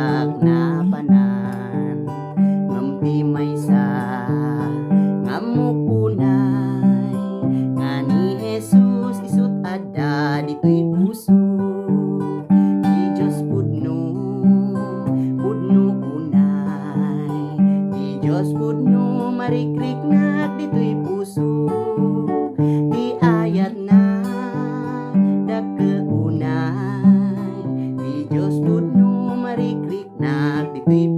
saknapanan ngamti maysa ngamukunay ngani Jesus isut ada ditoy puso di Diyos pudno unay di Diyos pudno marikriknak ditoy puso di ayat na dakeunay di Diyos pudno marikriknak ditoy